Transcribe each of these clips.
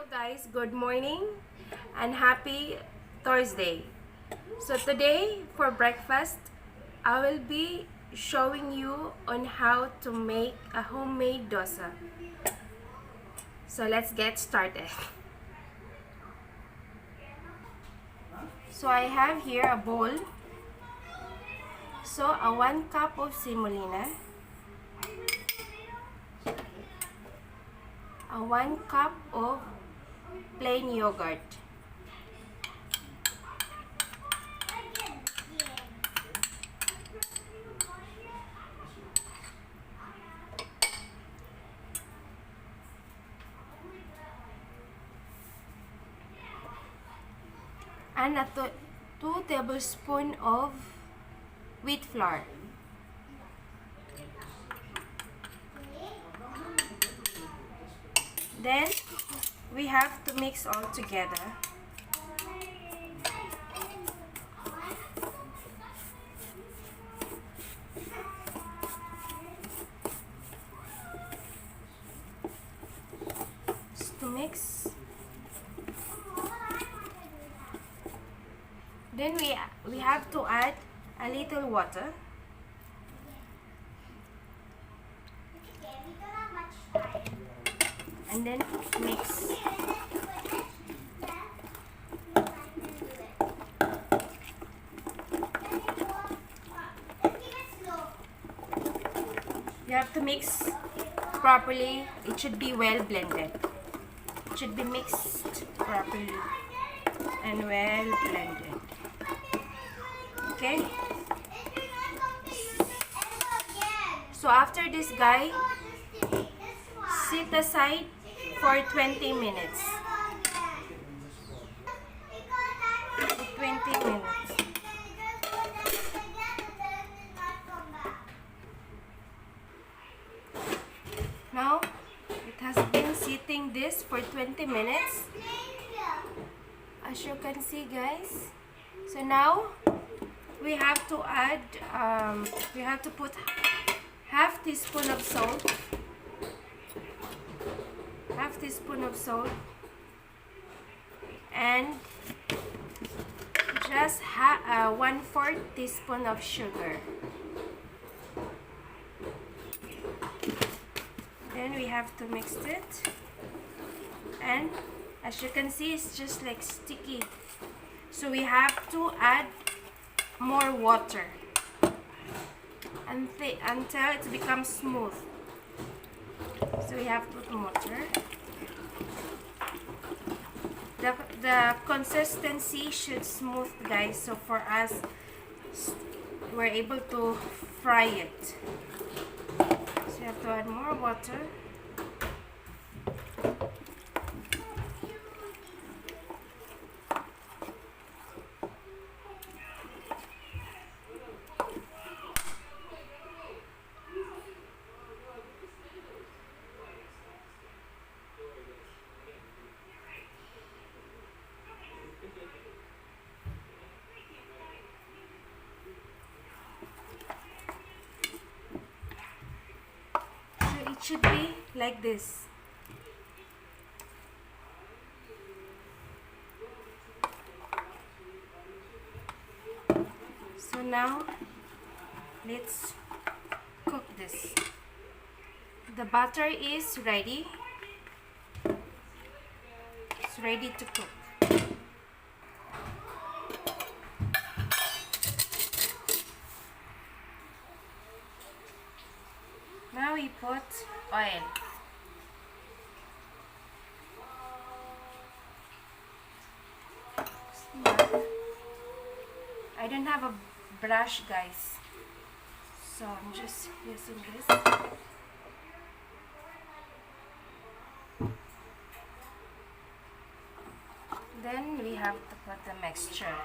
Hello guys, good morning and happy Thursday. So today for breakfast, I will be showing you on how to make a homemade dosa. So let's get started. So I have here a bowl. So a 1 cup of semolina, a 1 cup of plain yogurt, and a 2 tablespoons of wheat flour. Then we have to mix all together. Just to mix. Then we have to add a little water. And then mix. You have to mix properly. It should be well blended. It should be mixed properly and well blended. Okay? So after this, guy, sit aside for 20 minutes. 20 minutes. Now, it has been sitting this for 20 minutes. As you can see, guys. So now, we have to add, we have to put half teaspoon of salt. Half teaspoon of salt. And just 1/4 teaspoon of sugar. Then we have to mix it, and as you can see, it's just like sticky, so we have to add more water until it becomes smooth. So we have to put water. The consistency should smooth, guys, so for us we're able to fry it. So you have to add more water. It should be like this. So now let's cook this. The butter is ready. It's ready to cook. Now we put oil. I don't have a brush, guys, so I'm just using this. Then we have to put the mixture.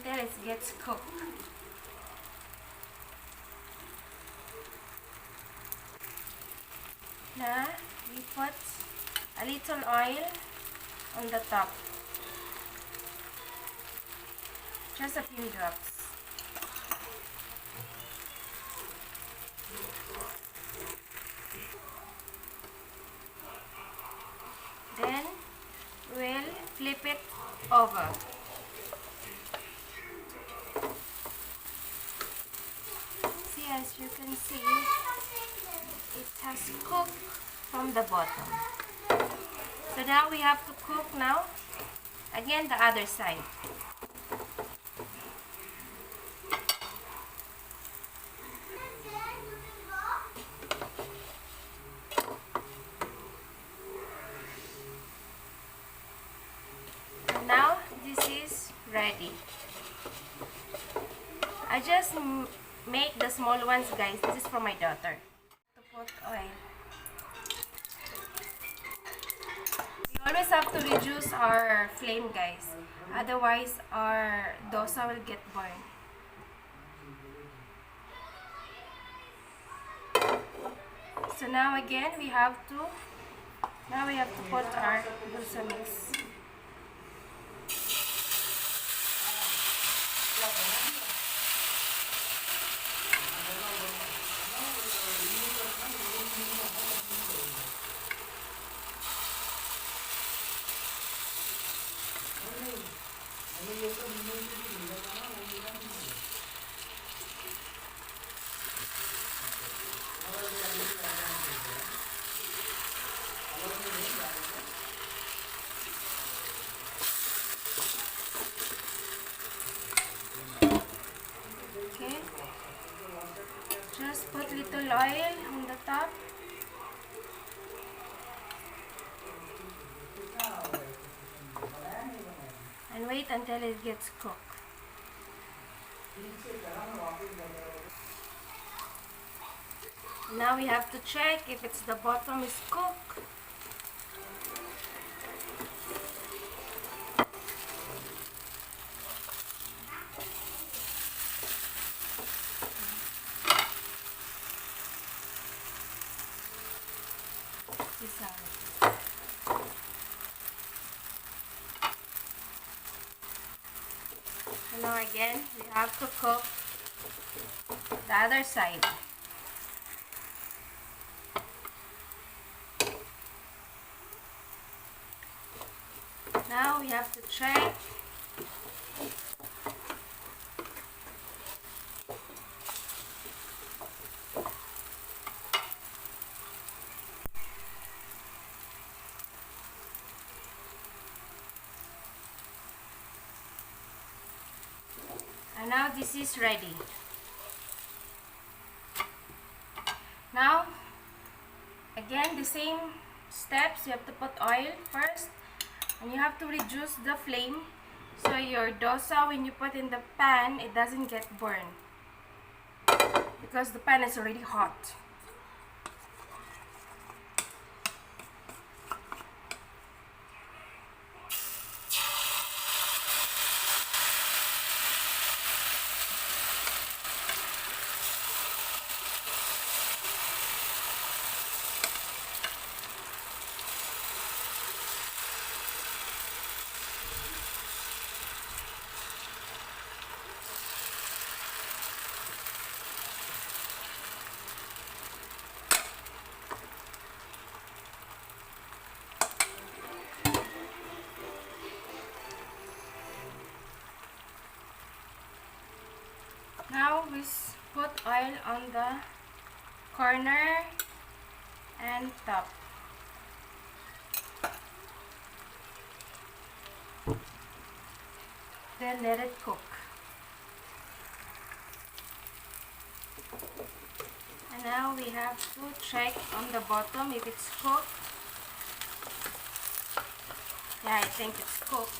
until it gets cooked. Now we put a little oil on the top. Just a few drops. Then we'll flip it over. See, as you can see, it has cooked from the bottom. So now we have to cook now again the other side. Now this is ready. I just make the small ones, guys. This is for my daughter. To put oil. We always have to reduce our flame, guys. Otherwise, our dosa will get burned. So now again, we have to put our dosa mix. Okay, just put little oil on the top. And wait until it gets cooked. Now we have to check if the bottom is cooked. So now again, we have to cook the other side. Now we have to check. And now this is ready. Now, again, the same steps. You have to put oil first. And you have to reduce the flame so your dosa, when you put in the pan, it doesn't get burned because the pan is already hot. Now we put oil on the corner and top. Then let it cook. And now we have to check on the bottom if it's cooked. Yeah, I think it's cooked.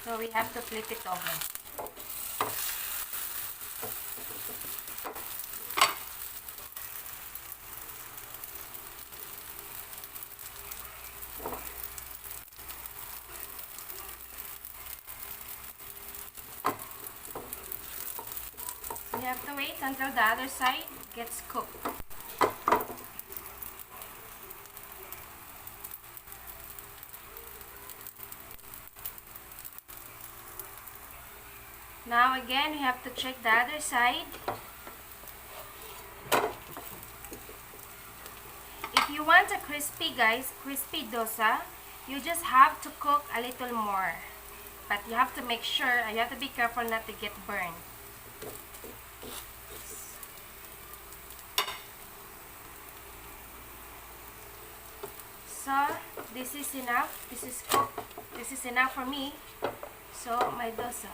So we have to flip it over. have to wait until the other side gets cooked. Now again, we have to check the other side. If you want a crispy, guys, crispy dosa, you just have to cook a little more. But you have to make sure, and you have to be careful not to get burned. So, this is enough. This is cooked. This is enough for me. So, my dosa.